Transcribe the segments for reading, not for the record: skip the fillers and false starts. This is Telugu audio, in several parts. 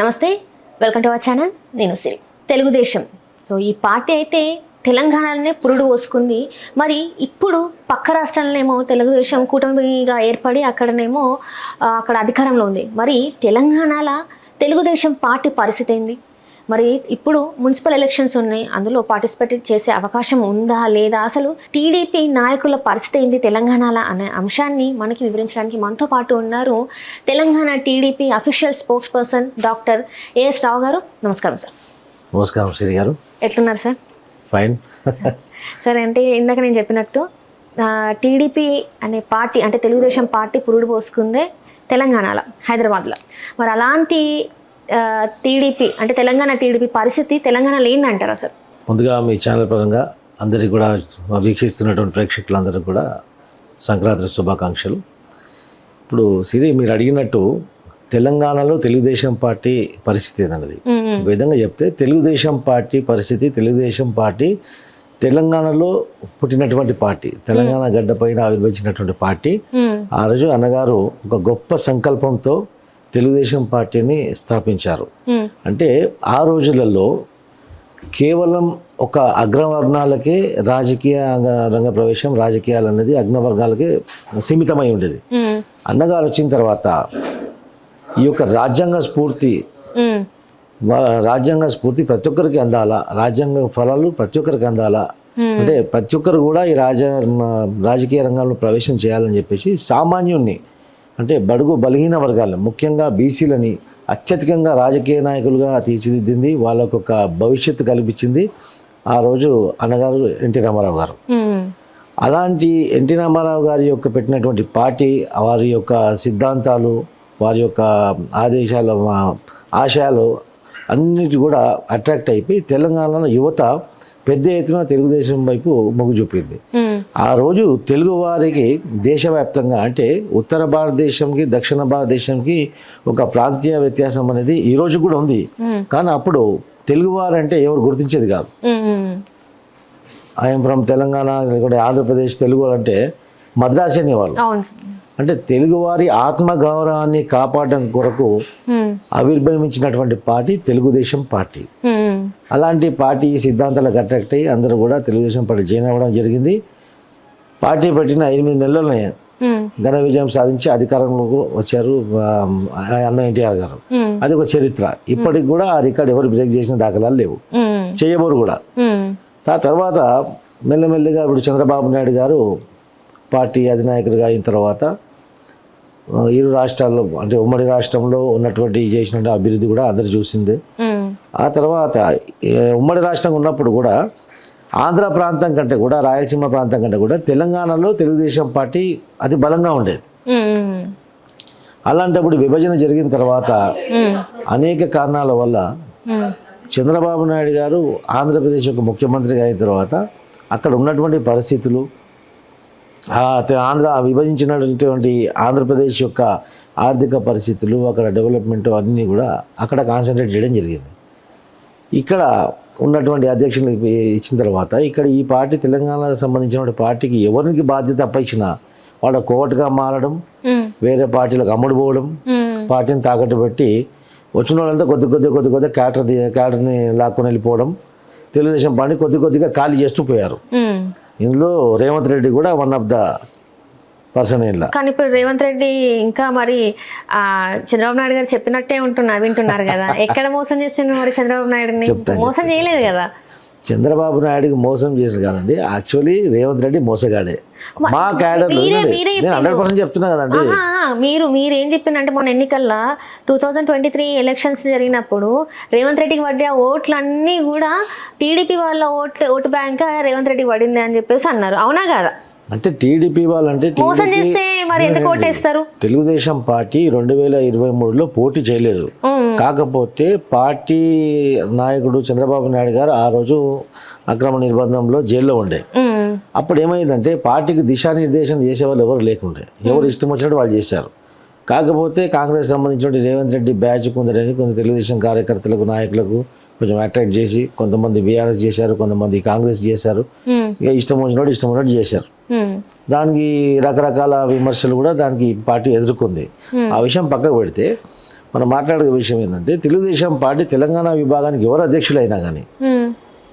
నమస్తే, వెల్కమ్ టు అవర్ ఛానల్. నేను సిరి. తెలుగుదేశం ఈ పార్టీ అయితే తెలంగాణలోనే పురుడు పోసుకుంది. మరి ఇప్పుడు పక్క రాష్ట్రాలనేమో తెలుగుదేశం కూటమిగా ఏర్పడి అక్కడ అధికారంలో ఉంది. మరి తెలంగాణలో తెలుగుదేశం పార్టీ పరిస్థితి ఏంది? మరి ఇప్పుడు మున్సిపల్ ఎలక్షన్స్ ఉన్నాయి, అందులో పార్టిసిపేట్ చేసే అవకాశం ఉందా లేదా, అసలు టీడీపీ నాయకుల పరిస్థితి ఏంటి తెలంగాణలో అనే అంశాన్ని మనకి వివరించడానికి మనతో పాటు ఉన్నారు Telangana TDP official spokesperson doctor AS Rao garu. నమస్కారం సార్. నమస్కారం శ్రీ గారు. ఎట్లున్నారు సార్? ఫైన్ సరే, అంటే ఇందాక నేను చెప్పినట్టు టీడీపీ అనే పార్టీ అంటే తెలుగుదేశం పార్టీ పురుడు పోసుకుందే తెలంగాణలో, హైదరాబాద్లో. మరి అలాంటి టీడీపీ అంటే తెలంగాణ టీడీపీ పరిస్థితి తెలంగాణలో ఏందంటారా సార్? ముందుగా మీ ఛానల్ పరంగా అందరికీ కూడా వీక్షిస్తున్నటువంటి ప్రేక్షకులందరికీ కూడా సంక్రాంతి శుభాకాంక్షలు. ఇప్పుడు సిరి మీరు అడిగినట్టు తెలంగాణలో తెలుగుదేశం పార్టీ పరిస్థితి ఏదన్నది ఒక విధంగా చెప్తే తెలుగుదేశం పార్టీ పరిస్థితి, తెలుగుదేశం పార్టీ తెలంగాణలో పుట్టినటువంటి పార్టీ, తెలంగాణ గడ్డ పైన ఆవిర్భవించినటువంటి పార్టీ. ఆ రోజు అన్నగారు ఒక గొప్ప సంకల్పంతో తెలుగుదేశం పార్టీని స్థాపించారు. అంటే ఆ రోజులలో కేవలం ఒక అగ్రవర్ణాలకే రాజకీయ రంగ ప్రవేశం, రాజకీయాలు అనేది అగ్రవర్గాలకే సీమితమై ఉండేది. అన్నగారు వచ్చిన తర్వాత ఈ యొక్క రాజ్యాంగ స్ఫూర్తి ప్రతి ఒక్కరికి అందాలా, రాజ్యాంగ ఫలాలు ప్రతి ఒక్కరికి అందాలా, అంటే ప్రతి ఒక్కరు కూడా ఈ రాజకీయ రంగంలో ప్రవేశం చేయాలని చెప్పేసి సామాన్యుణ్ణి అంటే బడుగు బలహీన వర్గాలను, ముఖ్యంగా బీసీలని అత్యధికంగా రాజకీయ నాయకులుగా తీర్చిదిద్దింది, వాళ్ళకు ఒక భవిష్యత్తు కల్పించింది ఆ రోజు అన్నగారు ఎన్టీ రామారావు గారు. అలాంటి ఎన్టీ రామారావు గారి యొక్క పెట్టినటువంటి పార్టీ, వారి యొక్క సిద్ధాంతాలు, వారి యొక్క ఆదేశాలు, ఆశయాలు అన్నిటి కూడా అట్రాక్ట్ అయిపోయి తెలంగాణలో యువత పెద్ద ఎత్తున తెలుగుదేశం వైపు మొగ్గు చూపింది. ఆ రోజు తెలుగు వారికి దేశవ్యాప్తంగా అంటే ఉత్తర భారతదేశంకి దక్షిణ భారతదేశంకి ఒక ప్రాంతీయ వ్యత్యాసం అనేది ఈ రోజు కూడా ఉంది. కానీ అప్పుడు తెలుగువారు అంటే ఎవరు గుర్తించేది కాదు. ఐఎమ్ ఫ్రమ్ తెలంగాణ, లేకుంటే ఆంధ్రప్రదేశ్ తెలుగు అంటే మద్రాసి అనేవాళ్ళు. అంటే తెలుగువారి ఆత్మగౌరవాన్ని కాపాడడం కొరకు ఆవిర్భవించినటువంటి పార్టీ తెలుగుదేశం పార్టీ. అలాంటి పార్టీ సిద్ధాంతాలకు అట్రాక్ట్ అయ్యి అందరూ కూడా తెలుగుదేశం పార్టీ జాయిన్ అవ్వడం జరిగింది. పార్టీ పెట్టిన 8 నెలల్లోనే ఘన విజయం సాధించి అధికారంలోకి వచ్చారు అన్న ఎన్టీఆర్ గారు. అది ఒక చరిత్ర. ఇప్పటికి కూడా ఆ రికార్డు ఎవరు బ్రేక్ చేసిన దాఖలాలు లేవు, చేయబోరు కూడా. ఆ తర్వాత మెల్లమెల్లిగా ఇప్పుడు చంద్రబాబు నాయుడు గారు పార్టీ అధినాయకుడిగా అయిన తర్వాత ఇరు రాష్ట్రాల్లో అంటే ఉమ్మడి రాష్ట్రంలో ఉన్నటువంటి చేసినటువంటి అభివృద్ధి కూడా అందరు చూసిందే. ఆ తర్వాత ఉమ్మడి రాష్ట్రంగా ఉన్నప్పుడు కూడా ఆంధ్ర ప్రాంతం కంటే కూడా, రాయలసీమ ప్రాంతం కంటే కూడా తెలంగాణలో తెలుగుదేశం పార్టీ అతి బలంగా ఉండేది. అలాంటప్పుడు విభజన జరిగిన తర్వాత అనేక కారణాల వల్ల చంద్రబాబు నాయుడు గారు ఆంధ్రప్రదేశ్ యొక్క ముఖ్యమంత్రిగా అయిన తర్వాత అక్కడ ఉన్నటువంటి పరిస్థితులు, విభజించినటువంటి ఆంధ్రప్రదేశ్ యొక్క ఆర్థిక పరిస్థితులు, అక్కడ డెవలప్మెంట్ అన్నీ కూడా అక్కడ కాన్సన్ట్రేట్ చేయడం జరిగింది. ఇక్కడ ఉన్నటువంటి అధ్యక్షులు ఇచ్చిన తర్వాత ఇక్కడ ఈ పార్టీ తెలంగాణకు సంబంధించిన పార్టీకి ఎవరికి బాధ్యత అప్పయించినా వాళ్ళ కోవటుగా మారడం, వేరే పార్టీలకు అమ్ముడు పోవడం, పార్టీని తాకట్టు పెట్టి వచ్చిన వాళ్ళంతా కొద్ది క్యాడర్ని లాక్కొని వెళ్ళిపోవడం, తెలుగుదేశం పార్టీ కొద్దిగా ఖాళీ చేస్తూ పోయారు. ఇందులో రేవంత్ రెడ్డి కూడా వన్ ఆఫ్ ద పర్సన్. కానీ ఇప్పుడు రేవంత్ రెడ్డి ఇంకా మరి చంద్రబాబు నాయుడు గారు చెప్పినట్టే వింటున్నారు కదా. ఎక్కడ మోసం చేస్తున్నారు మరి? చంద్రబాబు నాయుడుని మోసం చేయలేదు కదా. చంద్రబాబు నాయుడుకి మోసం చేసిన కాదండి, యాక్చువల్లీ రేవంత్ రెడ్డి మోసగాడే. మా క్యాడర్లో నేను 100% చెప్తున్నా కదండి. మీరు ఏం చెప్పిందంటే మొన్న ఎన్నికల్లో 2023 ఎలక్షన్స్ జరిగినప్పుడు రేవంత్ రెడ్డికి పడ్డ ఓట్లన్నీ కూడా టీడీపీ వాళ్ళ ఓటు బ్యాంక్ రేవంత్ రెడ్డికి పడింది అని చెప్పేసి అన్నారు. అవునా కాదా? అంటే టీడీపీ వాళ్ళంటే మోసం చేస్తే మరి ఎందుకు ఓటేస్తారు? తెలుగుదేశం పార్టీ 2023లో పోటీ చేయలేదు. కాకపోతే పార్టీ నాయకుడు చంద్రబాబు నాయుడు గారు ఆ రోజు అక్రమ నిర్బంధంలో జైల్లో ఉండే. అప్పుడు ఏమైందంటే పార్టీకి దిశానిర్దేశం చేసేవాళ్ళు ఎవరు లేకుండే, ఎవరు ఇష్టం వచ్చినట్టు వాళ్ళు చేశారు. కాకపోతే కాంగ్రెస్ సంబంధించిన రేవంత్ రెడ్డి బ్యాచ్ కొందరు తెలుగుదేశం కార్యకర్తలకు, నాయకులకు కొంచెం అట్రాక్ట్ చేసి కొంతమంది బీఆర్ఎస్ చేశారు, కొంతమంది కాంగ్రెస్ చేశారు. ఇక ఇష్టం వచ్చినట్టు చేశారు. దానికి రకరకాల విమర్శలు కూడా దానికి పార్టీ ఎదుర్కొంది. ఆ విషయం పక్కకు పెడితే మనం మాట్లాడే విషయం ఏంటంటే తెలుగుదేశం పార్టీ తెలంగాణ విభాగానికి ఎవరు అధ్యక్షులైనా కానీ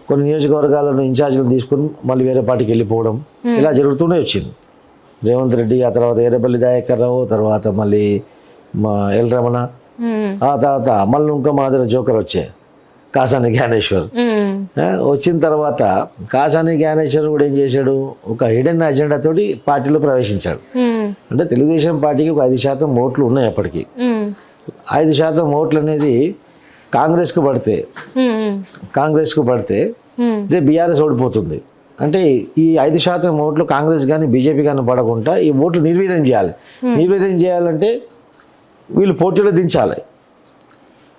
కొన్ని నియోజకవర్గాలను ఇన్ఛార్జీలను తీసుకుని మళ్ళీ వేరే పార్టీకి వెళ్ళిపోవడం ఇలా జరుగుతూనే వచ్చింది. రేవంత్ రెడ్డి, ఆ తర్వాత ఎర్రబెల్లి దయాకర్ రావు, తర్వాత మళ్ళీ మా ఎల్ రమణ, ఆ తర్వాత మళ్ళీ ఇంకా మా దగ్గర జోకర్ వచ్చే కాసాని జ్ఞానేశ్వర్ వచ్చిన తర్వాత కాసాని జ్ఞానేశ్వర్ కూడా ఏం చేశాడు, ఒక హిడెన్ అజెండా తోటి పార్టీలో ప్రవేశించాడు. అంటే తెలుగుదేశం పార్టీకి ఒక 5% ఓట్లు ఉన్నాయి అప్పటికి. 5% ఓట్లు అనేది కాంగ్రెస్కు పడితే రేపు బీఆర్ఎస్ ఓడిపోతుంది. అంటే ఈ 5% ఓట్లు కాంగ్రెస్ కానీ బీజేపీ కానీ పడకుండా ఈ ఓట్లు నిర్వీర్యం చేయాలి. నిర్వీర్యం చేయాలంటే వీళ్ళు పోటీలో దించాలి.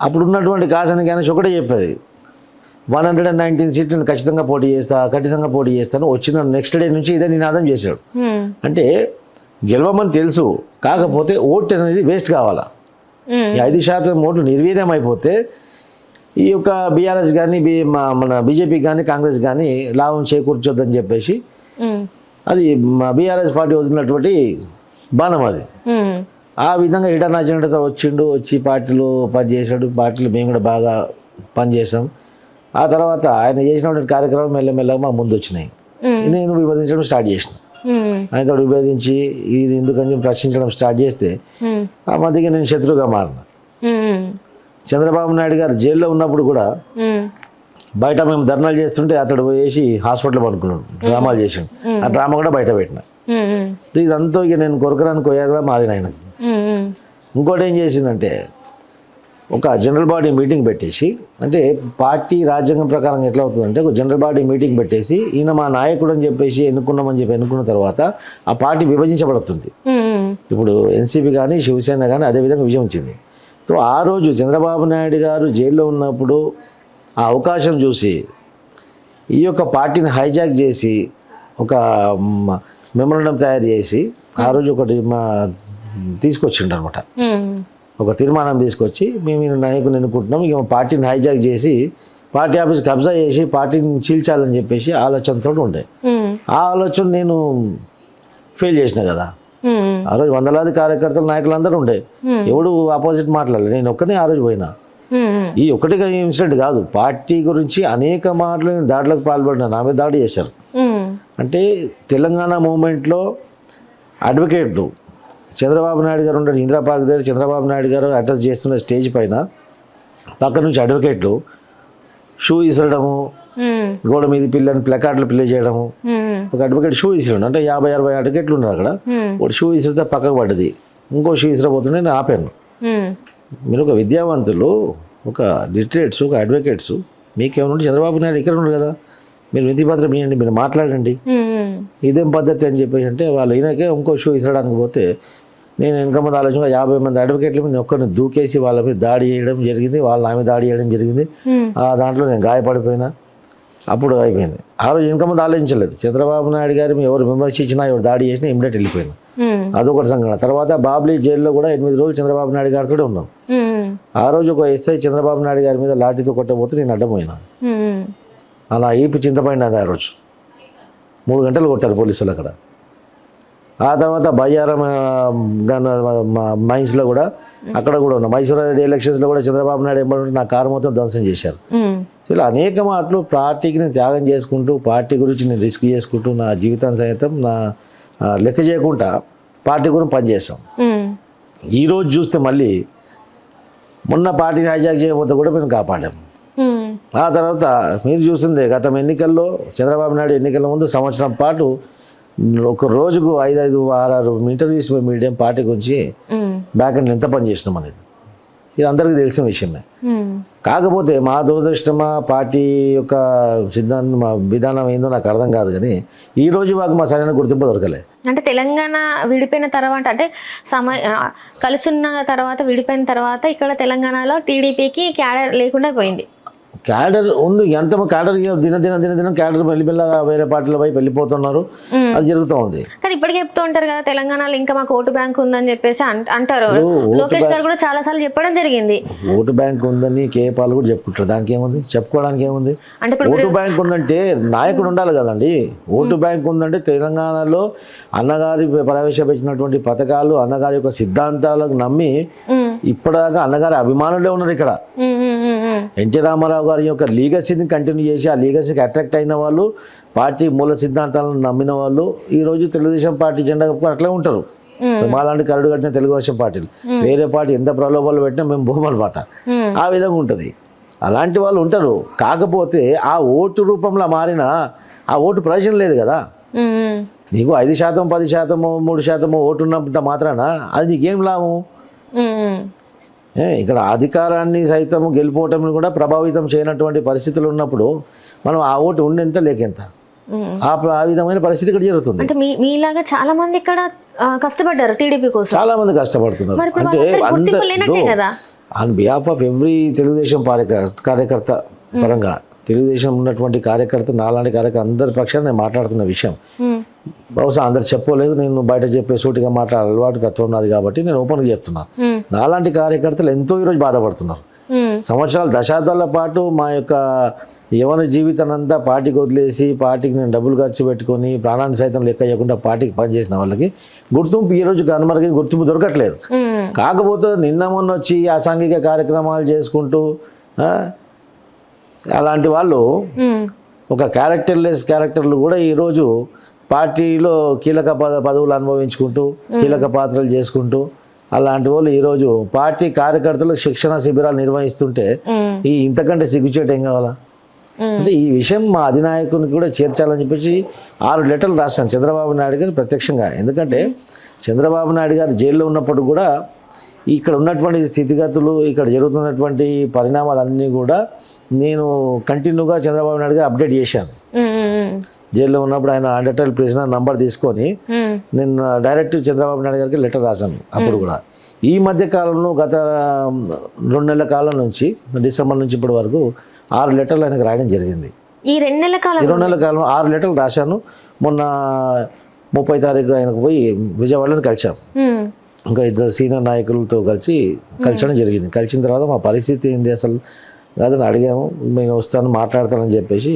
అప్పుడు ఉన్నటువంటి కాసాని జ్ఞానేష్ ఒకటే చెప్పేది, 119 సీట్లను ఖచ్చితంగా పోటీ చేస్తాను. వచ్చిన నెక్స్ట్ డే నుంచి ఇదే నినాదం చేశాడు. అంటే గెలవమని తెలుసు, కాకపోతే ఓటు అనేది వేస్ట్ కావాలా. ఈ 5% ఓట్లు నిర్వీర్యం అయిపోతే ఈ యొక్క బీఆర్ఎస్ కానీ మన బీజేపీ కానీ కాంగ్రెస్ కానీ లాభం చేకూర్చొద్దని చెప్పేసి అది మా బీఆర్ఎస్ పార్టీ వదిలినటువంటి బాణం అది. ఆ విధంగా ఇటన్ అజెండాతో వచ్చి పార్టీలో పనిచేశాడు. పార్టీలో మేము కూడా బాగా పనిచేసాం. ఆ తర్వాత ఆయన చేసినటువంటి కార్యక్రమం మెల్లమెల్లగా మా ముందు వచ్చినాయి. నేను విభజించడం స్టార్ట్ చేసిన. ఆయనతో విభేదించి ఇది ఎందుకని ప్రశ్నించడం స్టార్ట్ చేస్తే ఆ మధ్యకి నేను శత్రువుగా మారిన. చంద్రబాబు నాయుడు గారు జైల్లో ఉన్నప్పుడు కూడా బయట మేము ధర్నాలు చేస్తుంటే అతడు వేసి హాస్పిటల్ పడుకున్నాడు, డ్రామాలు చేసాడు. ఆ డ్రామా కూడా బయట పెట్టిన. ఇదంతా ఇక నేను కొరకరానికి కొయ్యాగా మారిన ఆయనకు. ఇంకోటి ఏం చేసిందంటే ఒక జనరల్ బాడీ మీటింగ్ పెట్టేసి, అంటే పార్టీ రాజ్యాంగం ప్రకారం ఎట్లా అవుతుందంటే ఒక జనరల్ బాడీ మీటింగ్ పెట్టేసి ఈయన మా నాయకుడు అని చెప్పేసి ఎన్నుకున్న తర్వాత ఆ పార్టీ విభజించబడుతుంది. ఇప్పుడు ఎన్సీపీ కానీ శివసేన కానీ అదేవిధంగా విజయించింది. సో ఆ రోజు చంద్రబాబు నాయుడు గారు జైల్లో ఉన్నప్పుడు ఆ అవకాశం చూసి ఈ యొక్క పార్టీని హైజాక్ చేసి ఒక మెమోరాండం తయారు చేసి ఆ రోజు ఒకటి తీసుకొచ్చిండు అనమాట. ఒక తీర్మానం తీసుకొచ్చి మేము నాయకుని ఎన్నుకుంటున్నాం, ఇక పార్టీని హైజాక్ చేసి పార్టీ ఆఫీస్ కబ్జా చేసి పార్టీని చీల్చాలని చెప్పేసి ఆలోచనతో ఉండే. ఆ ఆలోచన నేను ఫెయిల్ చేసిన కదా. ఆ రోజు వందలాది కార్యకర్తలు నాయకులు అందరూ ఉండే, ఎవడు ఆపోజిట్ మాట్లాడలేదు. నేను ఒక్కనే ఆ రోజు పోయినా. ఈ ఒక్కటిగా ఇన్సిడెంట్ కాదు, పార్టీ గురించి అనేక మాటలు దాడులకు పాల్పడిన, నా మీద దాడి చేశారు. అంటే తెలంగాణ మూమెంట్లో అడ్వకేట్లు చంద్రబాబు నాయుడు గారు ఉంటారు ఇందిరా పార్క్ దగ్గర, చంద్రబాబు నాయుడు గారు అడ్రస్ చేస్తున్న స్టేజ్ పైన పక్క నుంచి అడ్వకేట్లు షూ ఇసరడము, గోడ మీద పిల్లని ప్లకార్డులు ప్లే చేయడము. ఒక అడ్వకేట్ షూ ఇసిరాడు, అంటే 50-60 అడ్వకేట్లు ఉన్నారు అక్కడ. ఒకటి షూ ఇసిరితే పక్కకు పడ్డది, ఇంకో షూ ఇసిరబోతుంటే నేను ఆపాను. మీరు ఒక విద్యావంతులు, ఒక లిటరేట్స్, ఒక అడ్వకేట్స్, మీకేమైనా చంద్రబాబు నాయుడు ఇక్కడ ఉన్నారు కదా, మీరు వినతి పత్రం ఇవ్వండి, మీరు మాట్లాడండి, ఇదేం పద్ధతి అని చెప్పేసి అంటే వాళ్ళు ఈయనకే ఇంకో షూ ఇసరడానికి పోతే నేను వెనక ముందు ఆలోచన 50 మంది అడ్వకేట్ల మీద ఒక్కరిని దూకేసి వాళ్ళ మీద దాడి చేయడం జరిగింది, వాళ్ళ నా మీద దాడి చేయడం జరిగింది. ఆ దాంట్లో నేను గాయపడిపోయినా. అప్పుడు అయిపోయింది. ఆ రోజు వెనక ముందు ఆలోచించలేదు. చంద్రబాబు నాయుడు గారు ఎవరు విమర్శించినా, ఎవరు దాడి చేసినా ఇమ్మీడియట్ వెళ్ళిపోయినా. అదొకటి సంఘటన. తర్వాత బాబ్లీ జైల్లో కూడా 8 రోజులు చంద్రబాబు నాయుడు గారితో ఉన్నాం. ఆ రోజు ఒక ఎస్ఐ చంద్రబాబు నాయుడు గారి మీద లాఠీతో కొట్టబోతే నేను అడ్డపోయినా. అలా ఈపు చింతపడినది. ఆ రోజు 3 గంటలు కొట్టారు పోలీసులు అక్కడ. ఆ తర్వాత బయ్యారం మైన్స్లో కూడా అక్కడ కూడా ఉన్నాం. మైసూరారెడ్డి ఎలక్షన్స్లో కూడా చంద్రబాబు నాయుడు ఏమంటే నా కారు మొత్తం ధ్వంసం చేశారు. ఇలా అనేక మాటలు పార్టీకి నేను త్యాగం చేసుకుంటూ, పార్టీ గురించి నేను రిస్క్ చేసుకుంటూ, నా జీవితాన్ని సైతం నా లెక్క చేయకుండా పార్టీ గురించి పనిచేస్తాం. ఈరోజు చూస్తే మళ్ళీ మొన్న పార్టీని హైజాక్ చేయకపోతే కూడా మేము కాపాడాము. ఆ తర్వాత మీరు చూసిందే గతం ఎన్నికల్లో చంద్రబాబు నాయుడు ఎన్నికల ముందు సంవత్సరం పాటు ఒక రోజుకు 5-6 ఇంటర్వ్యూస్ మీడియం పార్టీ గురించి బ్యాక్ అండ్ ఎంత పని చేసినాం అనేది ఇది అందరికీ తెలిసిన విషయమే. కాకపోతే మా దురదృష్టమా పార్టీ యొక్క సిద్ధాంతం, మా విధానం ఏందో నాకు అర్థం కాదు. కానీ ఈ రోజు మాకు మా సరైన గుర్తింపు దొరకలే. అంటే తెలంగాణ విడిపోయిన తర్వాత, అంటే కలిసున్న తర్వాత, విడిపోయిన తర్వాత ఇక్కడ తెలంగాణలో టీడీపీకి క్యాడర్ లేకుండా పోయింది. క్యాడర్ ఉంది, ఎంత క్యాడర్ దినం క్యాడర్ మెల్లిమెల్లగా వేరే పార్టీల వైపు వెళ్ళిపోతున్నారు. అది జరుగుతూ ఉంది. కానీ ఇప్పటికే చెప్తూ ఉంటారు కదా తెలంగాణలో ఇంకా మాకు ఓటు బ్యాంక్ ఉందని చెప్పేసి అంటారు. లోకేష్ గారు కూడా చాలా సార్లు చెప్పడం జరిగింది. ఓటు బ్యాంక్ ఉందని కేపాల్ కూడా చెప్పుకుంటారు. దానికి ఏముంది, చెప్పుకోవడానికి ఏముంది? అంటే ఓటు బ్యాంక్ ఉందంటే నాయకుడు ఉండాలి కదండి. ఓటు బ్యాంక్ ఉందంటే తెలంగాణలో అన్నగారి ప్రవేశపెట్టినటువంటి పథకాలు, అన్నగారి యొక్క సిద్ధాంతాలకు నమ్మి ఇప్పటిదాకా అన్నగారి అభిమానులే ఉన్నారు ఇక్కడ. ఎన్టీ రామారావు గారి యొక్క లీగసీని కంటిన్యూ చేసి ఆ లీగసీకి అట్రాక్ట్ అయిన వాళ్ళు, పార్టీ మూల సిద్ధాంతాలను నమ్మిన వాళ్ళు ఈరోజు తెలుగుదేశం పార్టీ జెండా కప్పుకొని అట్లే ఉంటారు. మాలాంటి కరడు కట్టిన తెలుగుదేశం పార్టీలు వేరే పార్టీ ఎంత ప్రలోభాలు పెట్టినా మేము భూమనమాట, ఆ విధంగా ఉంటుంది. అలాంటి వాళ్ళు ఉంటారు. కాకపోతే ఆ ఓటు రూపంలో మారిన ఆ ఓటు ప్రయోజనం లేదు కదా. నీకు 5%, 10%, 3% ఓటు ఉన్నంత మాత్రాన అది నీకేం లాభం? ఇక్కడ అధికారాన్ని సైతం గెలుపోవటం కూడా ప్రభావితం చేయనటువంటి పరిస్థితులు ఉన్నప్పుడు మనం ఆ ఓటు ఉండేంత లేకెంత, ఆ విధమైన పరిస్థితి ఇక్కడ జరుగుతుంది. అంటే మీలాగా చాలా మంది ఇక్కడ కష్టపడ్డారు టీడీపీ కోసం, చాలా మంది కష్టపడుతున్నారు. అంటే on behalf of every Telugu Desam కార్యకర్త పరంగా తెలుగుదేశం ఉన్నటువంటి కార్యకర్త, నాలాంటి కార్యకర్త అందరి పక్షాన్ని నేను మాట్లాడుతున్న విషయం బహుశా అందరు చెప్పలేదు, నేను బయట చెప్పే సూటిగా మాట్లాడే అలవాటు తత్వం ఉన్నది కాబట్టి నేను ఓపెన్గా చెప్తున్నాను. నాలాంటి కార్యకర్తలు ఎంతో ఈరోజు బాధపడుతున్నారు. సంవత్సరాలు, దశాబ్దాల పాటు మా యొక్క యవన జీవితానంతా పార్టీకి వదిలేసి పార్టీకి నేను డబ్బులు ఖర్చు పెట్టుకొని ప్రాణాన్ని సైతం లెక్క చేయకుండా పార్టీకి పనిచేసిన వాళ్ళకి గుర్తింపు ఈరోజు కనుమరుగైన గుర్తింపు దొరకట్లేదు. కాకపోతే నిన్న మొన్న వచ్చి అసాంఘిక కార్యక్రమాలు చేసుకుంటూ అలాంటి వాళ్ళు ఒక క్యారెక్టర్లు కూడా ఈరోజు పార్టీలో కీలక పదవులు అనుభవించుకుంటూ కీలక పాత్రలు చేసుకుంటూ అలాంటి వాళ్ళు ఈరోజు పార్టీ కార్యకర్తలకు శిక్షణ శిబిరాలు నిర్వహిస్తుంటే ఇంతకంటే సిగ్గుచేటు ఏం కావాలా? అంటే ఈ విషయం మా అధినాయకునికి కూడా చేర్చాలని చెప్పేసి 6 లెటర్లు రాశాను చంద్రబాబు నాయుడు గారు ప్రత్యక్షంగా. ఎందుకంటే చంద్రబాబు నాయుడు గారు జైల్లో ఉన్నప్పుడు కూడా ఇక్కడ ఉన్నటువంటి స్థితిగతులు, ఇక్కడ జరుగుతున్నటువంటి పరిణామాలన్నీ కూడా నేను కంటిన్యూగా చంద్రబాబు నాయుడు గారు అప్డేట్ చేశాను. జైల్లో ఉన్నప్పుడు ఆయన అండర్టైల్ ప్రిజనర్ నంబర్ తీసుకొని నేను డైరెక్ట్ చంద్రబాబు నాయుడు గారికి లెటర్ రాశాను. అప్పుడు కూడా ఈ మధ్య కాలంలో గత 2 నెలల కాలం నుంచి డిసెంబర్ నుంచి ఇప్పటి వరకు 6 లెటర్లు ఆయనకు రాయడం జరిగింది. ఈ 2 నెలల కాలం 6 లెటర్లు రాశాను. మొన్న 30 తారీఖు ఆయనకు పోయి విజయవాడలో కలిసాం. ఇంకా 2 సీనియర్ నాయకులతో కలిసడం జరిగింది. కలిసిన తర్వాత మా పరిస్థితి ఏంది అసలు కాదని అడిగాము. నేను వస్తాను మాట్లాడతానని చెప్పేసి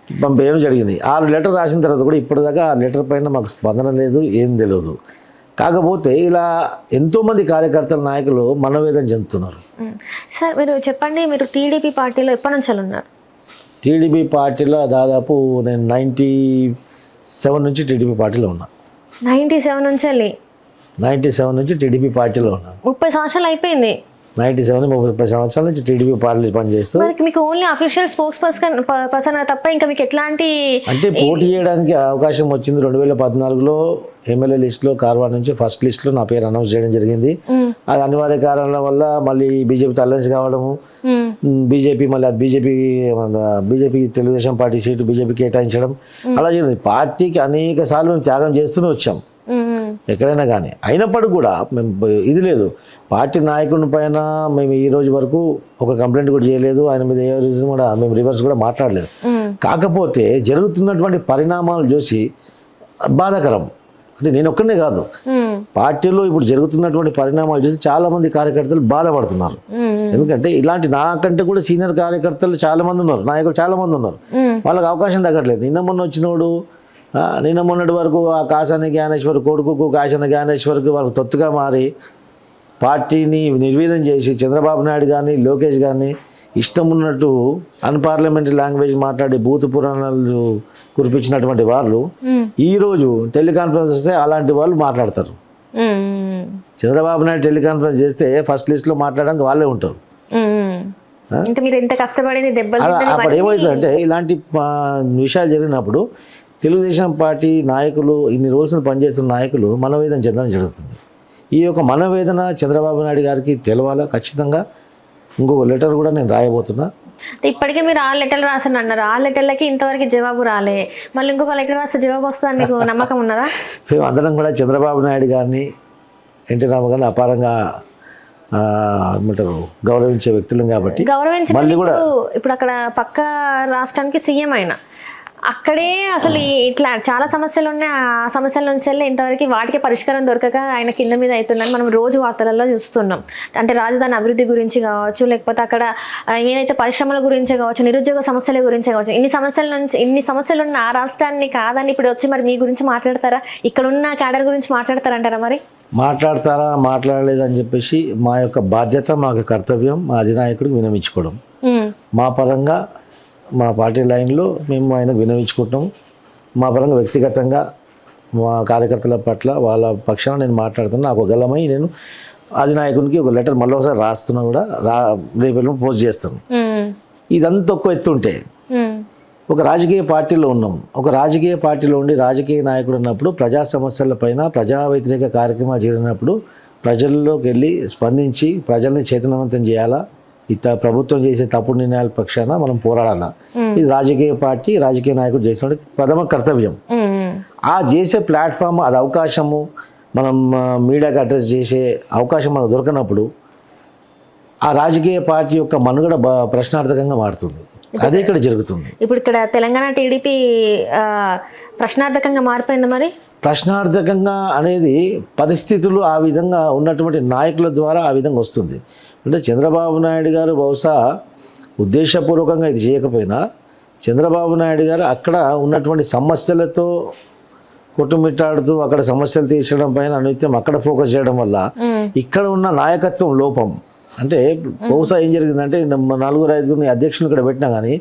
పంపేయడం జరిగింది. 6 లెటర్ రాసిన తర్వాత కూడా ఇప్పటిదాకా ఆ లెటర్ పైన మాకు స్పందన లేదు, ఏం తెలియదు. కాకపోతే ఇలా ఎంతోమంది కార్యకర్తల నాయకులు మనోవేదన చెందుతున్నారు. సార్ మీరు చెప్పండి, మీరు టీడీపీ పార్టీలో ఎప్పటి నుంచి ఉన్నారు? టీడీపీ పార్టీలో దాదాపు నేను 97 నుంచి టీడీపీ పార్టీలో ఉన్నా. 97 నుంచి టీడీపీ పార్టీలో ఉన్నా. 30 సంవత్సరాలు అయిపోయింది. 97 30 సంవత్సరాల నుంచి టీడీపీ పార్టీలో పనిచేస్తూ. మీకు ఓన్లీ అఫీషియల్ స్పోక్స్ పర్సన్ తప్ప ఇంకా మీకు ఎట్లాంటి అంటే పోటీ చేయడానికి అవకాశం వచ్చింది 2014లో ఎమ్మెల్యే లిస్టులో కార్వార్ నుంచి ఫస్ట్ లిస్టులో నా పేరు అనౌన్స్ చేయడం జరిగింది. అది అనివార్య కారణాల వల్ల మళ్ళీ బీజేపీతో అలయన్స్ కావడము, బీజేపీ మళ్ళీ అది BJP Telugu Desam party seat BJP కేటాయించడం అలా జరిగింది. పార్టీకి అనేక సార్లు మేము త్యాగం చేస్తూనే వచ్చాం ఎక్కడైనా కానీ. అయినప్పటికీ కూడా మేము ఇది లేదు, పార్టీ నాయకుని పైన మేము ఈ రోజు వరకు ఒక కంప్లైంట్ కూడా చేయలేదు, ఆయన మీద ఏ రీజన్ కూడా మేము రివర్స్ కూడా మాట్లాడలేదు. కాకపోతే జరుగుతున్నటువంటి పరిణామాలు చూసి బాధాకరం. అంటే నేను ఒక్కనే కాదు, పార్టీలో ఇప్పుడు జరుగుతున్నటువంటి పరిణామాలు చూసి చాలా మంది కార్యకర్తలు బాధపడుతున్నారు. ఎందుకంటే ఇలాంటి నాకంటే కూడా సీనియర్ కార్యకర్తలు చాలా మంది ఉన్నారు, నాయకులు చాలా మంది ఉన్నారు, వాళ్ళకి అవకాశం తగ్గట్లేదు. నిన్న మొన్నటి వరకు ఆ కాసాని జ్ఞానేశ్వర్ కొడుకు కాసాని జ్ఞానేశ్వర్కి వాళ్ళకి తొత్తుగా మారి పార్టీని నిర్వీర్యం చేసి చంద్రబాబు నాయుడు కానీ లోకేష్ కానీ ఇష్టం ఉన్నట్టు అన్పార్లమెంటరీ లాంగ్వేజ్ మాట్లాడి బూతు పురాణాలు కురిపించినటువంటి వాళ్ళు ఈరోజు టెలికాన్ఫరెన్స్ వస్తే అలాంటి వాళ్ళు మాట్లాడతారు. చంద్రబాబు నాయుడు టెలికాన్ఫరెన్స్ చేస్తే ఫస్ట్ లిస్ట్లో మాట్లాడడానికి వాళ్ళే ఉంటారు. అప్పుడు ఏమవుతుందంటే ఇలాంటి విషయాలు జరిగినప్పుడు తెలుగుదేశం పార్టీ నాయకులు, ఇన్ని రోజులు పనిచేస్తున్న నాయకులు మనోవేదన చెందడం జరుగుతుంది. ఈ యొక్క మనోవేదన చంద్రబాబు నాయుడు గారికి తెలవాలా ఖచ్చితంగా. ఇంకొక లెటర్ కూడా నేను రాయబోతున్నా. ఇప్పటికే మీరు 6 లెటర్లు రాసాను అన్నారు, 6 లెటర్లకి ఇంతవరకు జవాబు రాలే, మళ్ళీ ఇంకొక లెటర్ రాస్తే జవాబు వస్తుందని మీకు నమ్మకం ఉన్నదా? మేము అందరం కూడా చంద్రబాబు నాయుడు గారిని, ఎన్టీ రామారావు గారిని అపారంగా ఏమంటారు గౌరవించే వ్యక్తులం కాబట్టి మళ్ళీ కూడా ఇప్పుడు అక్కడ పక్క రాష్ట్రానికి సీఎం అయినా అక్కడే అసలు ఇట్లా చాలా సమస్యలు ఉన్నాయి. ఆ సమస్యల నుంచి వెళ్ళి ఇంతవరకు వాటికి పరిష్కారం దొరకక ఆయన కింద మీద అవుతుందని మనం రోజు వార్తలలో చూస్తున్నాం. అంటే రాజధాని అభివృద్ధి గురించి కావచ్చు, లేకపోతే అక్కడ ఏదైతే పరిశ్రమల గురించే కావచ్చు, నిరుద్యోగ సమస్యల గురించే కావచ్చు, ఇన్ని సమస్యలు ఉన్న ఆ రాష్ట్రాన్ని కాదని ఇప్పుడు వచ్చి మరి మీ గురించి మాట్లాడతారా? ఇక్కడ ఉన్న క్యాడర్ గురించి మాట్లాడతారంటారా? మరి మాట్లాడతారా మాట్లాడలేదని చెప్పేసి మా యొక్క బాధ్యత, మా యొక్క కర్తవ్యం మా అధినాయకుడికి వినమించుకోవడం. మా పరంగా మా పార్టీ లైన్లో మేము ఆయనకు వినవించుకుంటాం. మా పరంగా వ్యక్తిగతంగా మా కార్యకర్తల పట్ల వాళ్ళ పక్షాన నేను మాట్లాడుతున్నా. నాకు గలమై నేను అధినాయకునికి ఒక లెటర్ మళ్ళీ ఒకసారి రాస్తున్నా కూడా రేపు పోస్ట్ చేస్తాను. ఇదంతా ఒక్క ఎత్తుంటే ఒక రాజకీయ పార్టీలో ఉన్నాం. ఒక రాజకీయ పార్టీలో ఉండి రాజకీయ నాయకుడు ఉన్నప్పుడు ప్రజా సమస్యలపైన ప్రజా వ్యతిరేక కార్యక్రమాలు జరిగినప్పుడు ప్రజల్లోకి వెళ్ళి స్పందించి ప్రజల్ని చైతన్యవంతం చేయాలా, ప్రభుత్వం చేసే తప్పుడు నిర్ణయాల పక్షాన మనం పోరాడాలా. ఇది రాజకీయ పార్టీ రాజకీయ నాయకుడు చేసిన ప్రథమ కర్తవ్యం. ఆ చేసే ప్లాట్ఫామ్, అది అవకాశము, మనం మీడియాకి అడ్రస్ చేసే అవకాశం మనకు దొరకనప్పుడు ఆ రాజకీయ పార్టీ యొక్క మనుగడ ప్రశ్నార్థకంగా మారుతుంది. అదే ఇక్కడ జరుగుతుంది. ఇప్పుడు ఇక్కడ తెలంగాణ టీడీపీ ప్రశ్నార్థకంగా మారిపోయింది. మరి ప్రశ్నార్థకంగా అనేది పరిస్థితులు ఆ విధంగా ఉన్నటువంటి నాయకుల ద్వారా ఆ విధంగా వస్తుంది. అంటే చంద్రబాబు నాయుడు గారు బహుశా ఉద్దేశపూర్వకంగా ఇది చేయకపోయినా చంద్రబాబు నాయుడు గారు అక్కడ ఉన్నటువంటి సమస్యలతో కొట్టుమిట్టాడుతూ అక్కడ సమస్యలు తీర్చడం పైన అనిత్యం అక్కడ ఫోకస్ చేయడం వల్ల ఇక్కడ ఉన్న నాయకత్వం లోపం. అంటే బహుశా ఏం జరిగిందంటే 4-5 అధ్యక్షులు ఇక్కడ పెట్టినా కానీ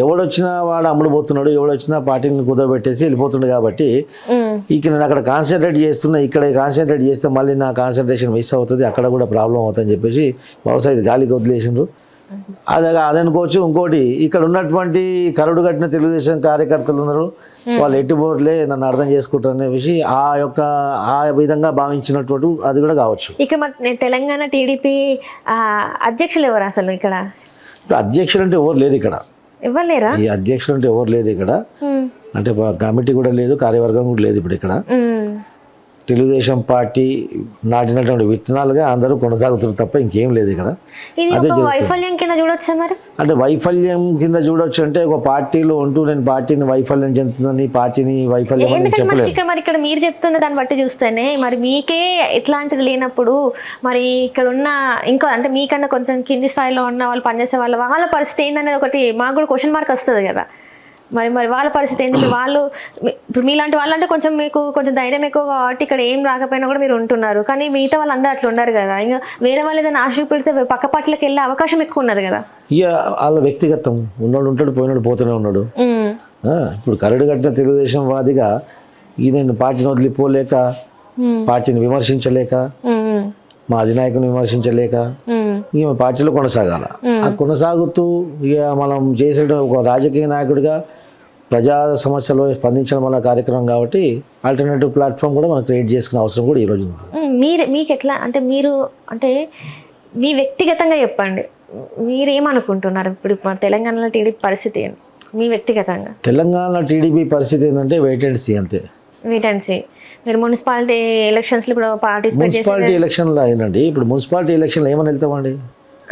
ఎవడొచ్చినా వాడు అమ్ముడు పోతున్నాడు, ఎవడొచ్చినా పార్టీని కుదరబెట్టేసి వెళ్ళిపోతుండే. కాబట్టి ఇక నేను అక్కడ కాన్సన్ట్రేట్ చేస్తున్నా, ఇక్కడ కాన్సన్ట్రేట్ చేస్తే మళ్ళీ నా కాన్సన్ట్రేషన్ మిస్ అవుతుంది, అక్కడ కూడా ప్రాబ్లం అవుతుందని చెప్పేసి బహుశా ఇది గాలికి వదిలేసిండ్రు. అదనుకోవచ్చు. ఇంకోటి ఇక్కడ ఉన్నటువంటి కరడు కట్టిన తెలుగుదేశం కార్యకర్తలు ఉన్నారు, వాళ్ళు ఎట్టుబోట్లే నన్ను అర్థం చేసుకుంటారనే విషయం ఆ విధంగా భావించినటువంటి అది కూడా కావచ్చు. ఇక్కడ మరి తెలంగాణ టీడీపీ అధ్యక్షులు ఎవరు అసలు? ఇక్కడ అధ్యక్షులు అంటే ఎవరు లేరు ఇక్కడ. ఇవ్వలేరా? ఈ అధ్యక్షులు అంటే ఎవరు లేరు ఇక్కడ. అంటే కమిటీ కూడా లేదు, కార్యవర్గం కూడా లేదు ఇప్పుడు ఇక్కడ. తెలుగుదేశం పార్టీ నాటినటువంటి విత్తనాలుగా అందరూ కొనసాగుతున్నారు తప్ప ఇంకేం లేదు ఇక్కడ. వైఫల్యం కింద చూడొచ్చా మరి? అంటే వైఫల్యం కింద చూడొచ్చు అంటే ఒక పార్టీలో ఉంటూ నేను పార్టీని వైఫల్యం చెందుతుందని పార్టీని వైఫల్యం చెప్పలేదు. మరి ఇక్కడ మీరు చెప్తున్న దాన్ని బట్టి చూస్తేనే మరి మీకే ఎట్లాంటిది లేనప్పుడు మరి ఇక్కడ ఉన్న ఇంకా అంటే మీకన్నా కొంచెం కింది స్థాయిలో ఉన్న వాళ్ళు పనిచేసే వాళ్ళ పరిస్థితి ఏందనేది ఒకటి మాకు కూడా క్వశ్చన్ మార్క్ వస్తుంది కదా. మరి వాళ్ళ పరిస్థితి ఏంటి? వాళ్ళు ఇప్పుడు మీలాంటి వాళ్ళంటే కొంచెం మీకు కొంచెం ధైర్యం ఎక్కువ కాబట్టి ఇక్కడ ఏం రాకపోయినా కూడా మీరు ఉంటున్నారు. కానీ మిగతా వాళ్ళందరూ అట్లా ఉన్నారు కదా. ఇంకా వేరే వాళ్ళు ఏదైనా ఆశ పెడితే పక్క పార్టీలకు వెళ్ళే అవకాశం ఎక్కువ ఉన్నది కదా. ఇక వాళ్ళ వ్యక్తిగతం, ఉన్నోడు ఉంటాడు, పోయినాడు పోతూనే ఉన్నాడు. ఇప్పుడు కరడు కట్టిన తెలుగుదేశం వాదిగా నేను పార్టీని వదిలిపోలేక, పార్టీని విమర్శించలేక, మా అధినాయకుని విమర్శించలేక ఇక పార్టీలో కొనసాగాల. కొనసాగుతూ ఇక మనం చేసే ఒక రాజకీయ నాయకుడిగా ప్రజా సమస్యలు స్పందించడం వల్ల కార్యక్రమం కాబట్టి ఆల్టర్నేటివ్ ప్లాట్ఫామ్ కూడా మనం క్రియేట్ చేసుకునే అవసరం కూడా ఈరోజు ఉంది. మీకు ఎట్లా అంటే మీరు అంటే మీ వ్యక్తిగతంగా చెప్పండి, మీరేమనుకుంటున్నారు ఇప్పుడు తెలంగాణలో టీడీపీ పరిస్థితి ఏంటి? మీ వ్యక్తిగతంగా తెలంగాణ టీడీపీ పరిస్థితి ఏంటంటే వెయిట్ అండ్ సీ అంతే. Wait and see. మీరు మున్సిపాలిటీ ఎలక్షన్స్లో ఇప్పుడు పార్టిసిపేట్ చేసి మున్సిపాలిటీ ఎలక్షన్లో అయినండి. ఇప్పుడు మున్సిపాలిటీ ఎలక్షన్లో ఏమని వెళ్తామండి?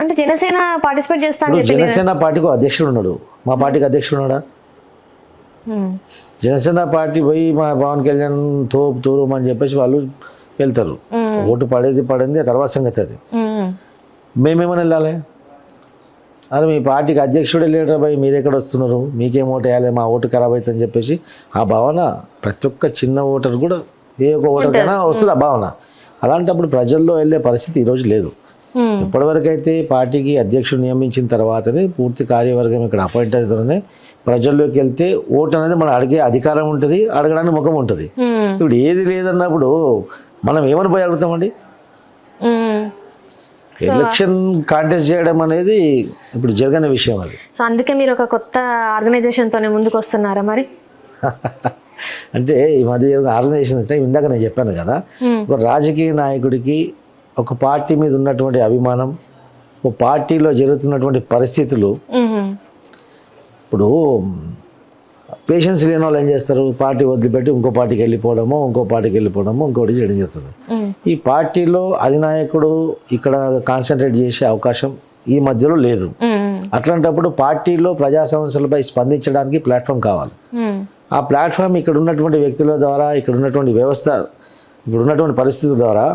అంటే జనసేన పార్టిసిపేట్ చేస్తాను. జనసేన పార్టీకి అధ్యక్షుడు ఉన్నాడు, మా పార్టీకి అధ్యక్షుడు ఉన్నాడా? జనసేన పార్టీ పోయి మా పవన్ కళ్యాణ్ తూరం అని చెప్పేసి వాళ్ళు వెళ్తారు. ఓటు పడింది ఆ తర్వాత సంగతి. అది మేమేమని వెళ్ళాలి? అరే మీ పార్టీకి అధ్యక్షుడే లేడరా భయ్, మీరు ఎక్కడ వస్తున్నారు, మీకేం ఓటు వేయాలి, మా ఓటు ఖరాబ్ అవుతుందని చెప్పేసి ఆ భావన ప్రతి ఒక్క చిన్న ఓటర్ కూడా ఏ ఒక్క ఓటర్కైనా వస్తుంది ఆ భావన. అలాంటప్పుడు ప్రజల్లో వెళ్ళే పరిస్థితి ఈరోజు లేదు. ఇప్పటివరకు అయితే పార్టీకి అధ్యక్షుడు నియమించిన తర్వాతనే పూర్తి కార్యవర్గం ఇక్కడ అపాయింట్ అవుతుందనే ప్రజల్లోకి వెళ్తే ఓటు అనేది మనం అడిగే అధికారం ఉంటుంది, అడగడానికి ముఖం ఉంటుంది. ఇప్పుడు ఏది లేదన్నప్పుడు మనం ఏమని పోయి అడుగుతామండి? ఎలక్షన్ కాంటెస్ట్ చేయడం అనేది ఇప్పుడు జరగని విషయం అది. సో అందుకే మీరు ఒక కొత్త ఆర్గనైజేషన్తోనే ముందుకు వస్తున్నారా మరి? అంటే ఈ మధ్య ఆర్గనైజేషన్ అంటే ఇందాక నేను చెప్పాను కదా, ఒక రాజకీయ నాయకుడికి ఒక పార్టీ మీద ఉన్నటువంటి అభిమానం, ఒక పార్టీలో జరుగుతున్నటువంటి పరిస్థితులు, ఇప్పుడు పేషెన్స్ లేని వాళ్ళు ఏం చేస్తారు, పార్టీ వదిలిపెట్టి ఇంకో పార్టీకి వెళ్ళిపోవడము, ఇంకోటి చేయడం జరుగుతుంది. ఈ పార్టీలో అధినాయకుడు ఇక్కడ కాన్సన్ట్రేట్ చేసే అవకాశం ఈ మధ్యలో లేదు. అట్లాంటప్పుడు పార్టీలో ప్రజా సమస్యలపై స్పందించడానికి ప్లాట్ఫామ్ కావాలి. ఆ ప్లాట్ఫామ్ ఇక్కడ ఉన్నటువంటి వ్యక్తుల ద్వారా, ఇక్కడ ఉన్నటువంటి వ్యవస్థ, ఇక్కడ ఉన్నటువంటి పరిస్థితుల ద్వారా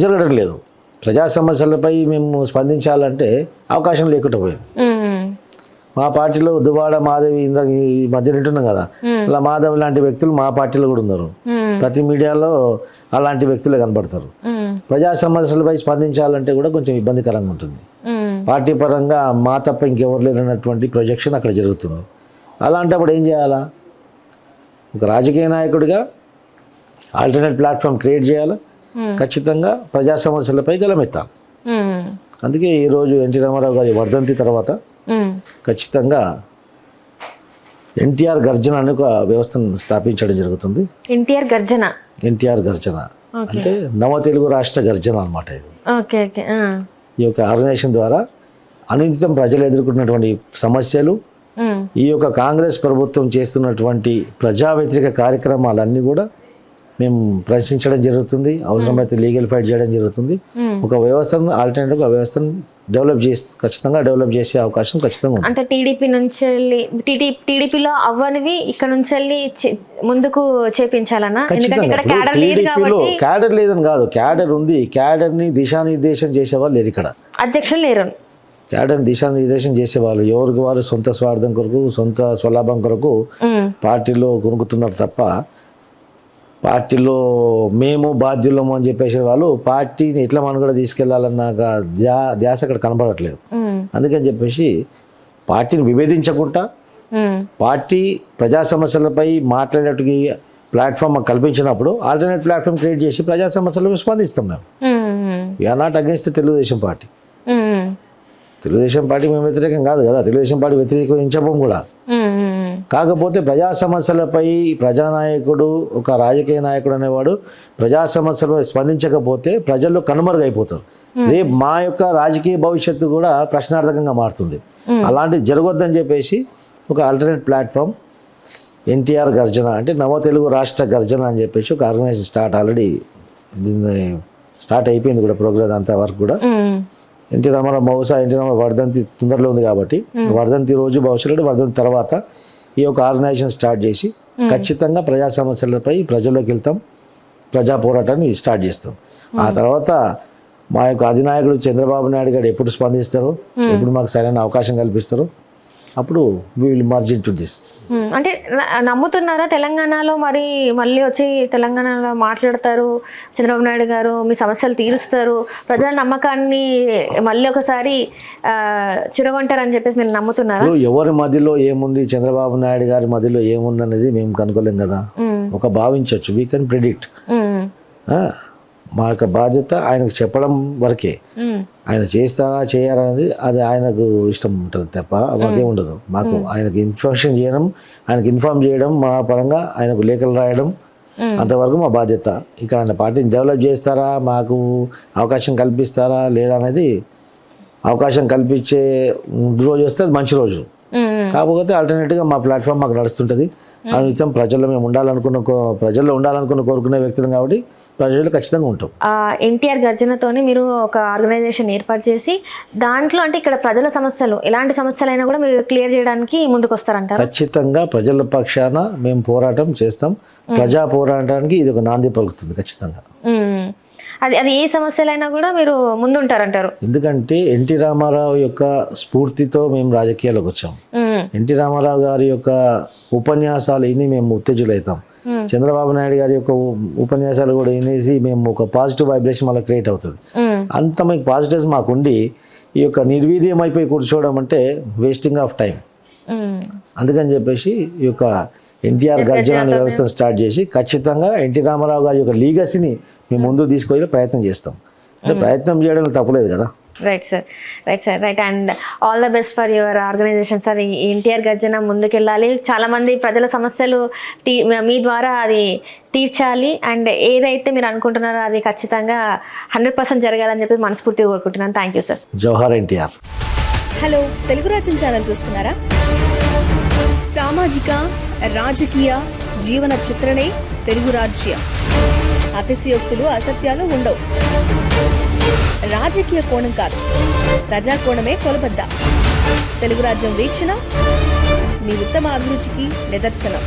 జరగడం లేదు. ప్రజా సమస్యలపై మేము స్పందించాలంటే అవకాశం లేకుండా పోయింది. మా పార్టీలో దుబాడ మాధవి ఇందాక ఈ మధ్య వింటున్నాం కదా, అలా మాధవి లాంటి వ్యక్తులు మా పార్టీలో కూడా ఉన్నారు. ప్రతి మీడియాలో అలాంటి వ్యక్తులే కనబడతారు. ప్రజా సమస్యలపై స్పందించాలంటే కూడా కొంచెం ఇబ్బందికరంగా ఉంటుంది. పార్టీ పరంగా మా తప్ప ఇంకెవరు లేనటువంటి ప్రొజెక్షన్ అక్కడ జరుగుతుంది. అలాంటప్పుడు ఏం చేయాలా? ఒక రాజకీయ నాయకుడిగా ఆల్టర్నేట్ ప్లాట్ఫామ్ క్రియేట్ చేయాలి, ఖచ్చితంగా ప్రజా సమస్యలపై గలమెత్తాలి. అందుకే ఈరోజు ఎన్టీ రామారావు గారి వర్ధంతి తర్వాత ఖచ్చితంగా ఎన్టీఆర్ గర్జన అనే ఒక వ్యవస్థను స్థాపించడం జరుగుతుంది. ఎన్టీఆర్ గర్జన అంటే నవ తెలుగు రాష్ట్ర గర్జన అన్నమాట. ఇది ఈ యొక్క ఆర్గనైజేషన్ ద్వారా అనునిత్యం ప్రజలు ఎదుర్కొన్నటువంటి సమస్యలు, ఈ యొక్క కాంగ్రెస్ ప్రభుత్వం చేస్తున్నటువంటి ప్రజా వ్యతిరేక కార్యక్రమాలన్నీ కూడా మేము ప్రశ్నించడం జరుగుతుంది. అవసరమైతే లీగల్ ఫైట్ చేయడం జరుగుతుంది. ఒక వ్యవస్థను ఆల్టర్నేటివ్ ఒక వ్యవస్థను ఖచ్చితంగా డెవలప్ చేసే అవకాశం ఖచ్చితంగా ఉంది. అంటే టీడీపీ నుంచి టీడీపీలో అవ్వనివి ఇక్కడ నుంచి ముందుకు చేపించాలన్నా? క్యాడర్ లేదని కాదు, క్యాడర్ ఉంది. క్యాడర్ని దిశానిర్దేశం చేసేవాళ్ళు లేరు ఇక్కడ, అధ్యక్షులు లేరు. క్యాడర్ని దిశానిర్దేశం చేసేవాళ్ళు ఎవరికి వారు సొంత స్వార్థం కొరకు, సొంత స్వలాభం కొరకు పార్టీలో కొనుక్కుతున్నారు తప్ప పార్టీలో మేము బాధ్యులము అని చెప్పేసి వాళ్ళు పార్టీని ఎట్లా మనం కూడా తీసుకెళ్లాలన్న ధ్యాస అక్కడ కనబడట్లేదు. అందుకని చెప్పేసి పార్టీని విభేదించకుండా పార్టీ ప్రజా సమస్యలపై మాట్లాడేటికి ప్లాట్ఫామ్ కల్పించినప్పుడు ఆల్టర్నేట్ ప్లాట్ఫామ్ క్రియేట్ చేసి ప్రజా సమస్యలపై స్పందిస్తాం. మేము we are not against Telugu Desam party. Telugu Desam party మేము వ్యతిరేకం కాదు కదా, తెలుగుదేశం పార్టీ వ్యతిరేకించబోం కూడా. కాకపోతే ప్రజా సమస్యలపై ప్రజానాయకుడు, ఒక రాజకీయ నాయకుడు అనేవాడు ప్రజా సమస్యలపై స్పందించకపోతే ప్రజల్లో కనుమరుగైపోతారు. రేపు మా యొక్క రాజకీయ భవిష్యత్తు కూడా ప్రశ్నార్థకంగా మారుతుంది. అలాంటివి జరగొద్దని చెప్పేసి ఒక ఆల్టర్నేట్ ప్లాట్ఫామ్ ఎన్టీఆర్ గర్జన అంటే నవ తెలుగు రాష్ట్ర గర్జన అని చెప్పేసి ఒక ఆర్గనైజేషన్ ఆల్రెడీ స్టార్ట్ అయిపోయింది కూడా, ప్రోగ్రామ్ అంతా వరకు కూడా. ఎన్టీ రామారావు బహుశా ఎన్టీ రామారావు వర్ధంతి తొందరలో ఉంది కాబట్టి వర్ధంతి రోజు భవిష్యత్తు వర్ధంతి తర్వాత ఈ యొక్క ఆర్గనైజేషన్ స్టార్ట్ చేసి ఖచ్చితంగా ప్రజా సమస్యలపై ప్రజల్లోకి వెళ్తాం, ప్రజా పోరాటాన్ని స్టార్ట్ చేస్తాం. ఆ తర్వాత మా యొక్క అధినాయకుడు చంద్రబాబు నాయుడు గారు ఎప్పుడు స్పందిస్తారో, ఎప్పుడు మాకు సరైన అవకాశం కల్పిస్తారో అప్పుడు we will merge into this. అంటే నమ్ముతున్నారా తెలంగాణలో మరి మళ్ళీ వచ్చి తెలంగాణలో మాట్లాడతారు చంద్రబాబు నాయుడు గారు, మీ సమస్యలు తీరుస్తారు, ప్రజల నమ్మకాన్ని మళ్ళీ ఒకసారి చిరగొంటారని చెప్పేసి మీరు నమ్ముతున్నారా? ఎవరి మధ్యలో ఏముంది, చంద్రబాబు నాయుడు గారి మధ్యలో ఏముంది అనేది మేము కనుక్కోలేం కదా. ఒక భావించవచ్చు, వీ కెన్ ప్రిడిక్ట్. మా యొక్క బాధ్యత ఆయనకు చెప్పడం వరకే. ఆయన చేస్తారా చేయరా అనేది అది ఆయనకు ఇష్టం ఉంటుంది తప్ప మాకేం ఉండదు. మాకు ఆయనకు ఇన్ఫర్మేషన్ చేయడం, ఆయనకు ఇన్ఫార్మ్ చేయడం, మా పరంగా ఆయనకు లేఖలు రాయడం, అంతవరకు మా బాధ్యత. ఇక ఆయన పార్టీని డెవలప్ చేస్తారా, మాకు అవకాశం కల్పిస్తారా లేదా అనేది అవకాశం కల్పించే రోజు వస్తే అది మంచి రోజు. కాకపోతే ఆల్టర్నేట్గా మా ప్లాట్ఫామ్ మాకు నడుస్తుంటుంది. నిత్యం ప్రజల్లో మేము ప్రజల్లో ఉండాలనుకున్న కోరుకునే వ్యక్తులం కాబట్టి ప్రజలు ఖచ్చితంగా ఉంటాం. ఎన్టీఆర్ గర్జనతోనే మీరు ఒక ఆర్గనైజేషన్ ఏర్పాటు చేసి దాంట్లో అంటే ఇక్కడ ప్రజల సమస్యలు ఎలాంటి సమస్యలైనా కూడా మీరు క్లియర్ చేయడానికి ముందుకు వస్తారంటారు? ఖచ్చితంగా ప్రజల పక్షాన మేము పోరాటం చేస్తాం. ప్రజా పోరాటానికి ఇది ఒక నాంది పలుకుతుంది ఖచ్చితంగా. అది ఏ సమస్యలైనా కూడా మీరు ముందుంటారంటారు? ఎందుకంటే ఎన్టీ రామారావు యొక్క స్ఫూర్తితో మేము రాజకీయాల్లోకి వచ్చాం. ఎన్టీ రామారావు గారి యొక్క ఉపన్యాసాలు విని మేము ఉత్తేజులవుతాం. చంద్రబాబు నాయుడు గారి యొక్క ఉపన్యాసాలు కూడా వినేసి మేము ఒక పాజిటివ్ వైబ్రేషన్ మళ్ళీ క్రియేట్ అవుతుంది. అంత మీకు పాజిటివ్స్ మాకుండి ఈ యొక్క నిర్వీర్యం అయిపోయి కూర్చోవడం అంటే వేస్టింగ్ ఆఫ్ టైం. అందుకని చెప్పేసి ఈ యొక్క ఎన్టీఆర్ గర్జన అనే వ్యవస్థను స్టార్ట్ చేసి ఖచ్చితంగా ఎన్టీ రామారావు గారి యొక్క లీగసీని మేము ముందుకు తీసుకుపోయే ప్రయత్నం చేస్తాం. అంటే ప్రయత్నం చేయడం తప్పలేదు కదా. Right sir. And all the best for your organisation sir. ఈ ఎన్టీఆర్ గర్జన ముందుకెళ్ళాలి, చాలామంది ప్రజల సమస్యలు మీ ద్వారా అది తీర్చాలి. అండ్ ఏదైతే మీరు అనుకుంటున్నారో అది ఖచ్చితంగా 100% జరగాలని చెప్పి మనస్ఫూర్తిగా కోరుకుంటున్నాను. Thank you sir. జోహార్ ఎన్టీఆర్. హలో, తెలుగు రాజ్యం ఛానల్ చూస్తున్నారా? సామాజిక రాజకీయ జీవన చిత్రణే తెలుగు రాజ్యం. అతిశయోక్తులు అసత్యాలు ఉండవు. రాజకీయ కోణం కాదు, ప్రజా కోణమే కొలబద్ద. తెలుగు రాజ్యం వీక్షణ మీ ఉత్తమ అభిరుచికి నిదర్శనం.